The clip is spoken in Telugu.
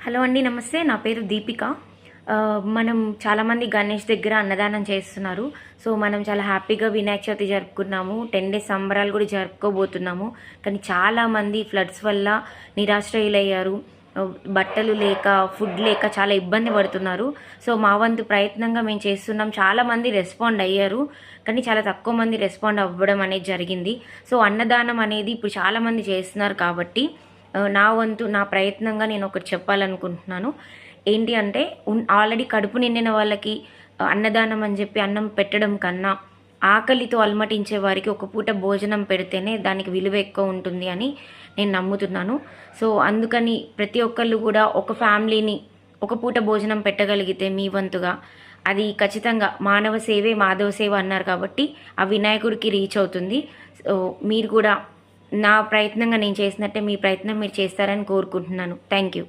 హలో అండి, నమస్తే. నా పేరు దీపిక. మనం చాలామంది గణేష్ దగ్గర అన్నదానం చేస్తున్నారు. సో, మనం చాలా హ్యాపీగా వినాయక చవితి జరుపుకున్నాము. 10 డేస్ సంబరాలు కూడా జరుపుకోబోతున్నాము. కానీ చాలామంది ఫ్లడ్స్ వల్ల నిరాశ్రయులయ్యారు. బట్టలు లేక, ఫుడ్ లేక చాలా ఇబ్బంది పడుతున్నారు. సో, మా వంతు ప్రయత్నంగా మేము చేస్తున్నాం. చాలామంది రెస్పాండ్ అయ్యారు. కానీ చాలా తక్కువ మంది రెస్పాండ్ అవ్వడం అనేది జరిగింది. సో, అన్నదానం అనేది ఇప్పుడు చాలామంది చేస్తున్నారు కాబట్టి నా వంతు నా ప్రయత్నంగా నేను ఒకటి చెప్పాలనుకుంటున్నాను. ఏంటి అంటే ఆల్రెడీ కడుపు నిండిన వాళ్ళకి అన్నదానం అని చెప్పి అన్నం పెట్టడం కన్నా ఆకలితో అలమటించే వారికి ఒక పూట భోజనం పెడితేనే దానికి విలువ ఎక్కువ ఉంటుంది అని నేను నమ్ముతున్నాను. సో అందుకని ప్రతి ఒక్కళ్ళు కూడా ఒక ఫ్యామిలీని ఒక పూట భోజనం పెట్టగలిగితే మీ వంతుగా అది ఖచ్చితంగా మానవ సేవే మాధవ సేవ అన్నారు కాబట్టి ఆ వినాయకుడికి రీచ్ అవుతుంది. సో మీరు కూడా నా ప్రయత్నంగా నేను చేసినట్టే మీ ప్రయత్నం మీరు చేస్తారని కోరుకుంటున్నాను. Thank you.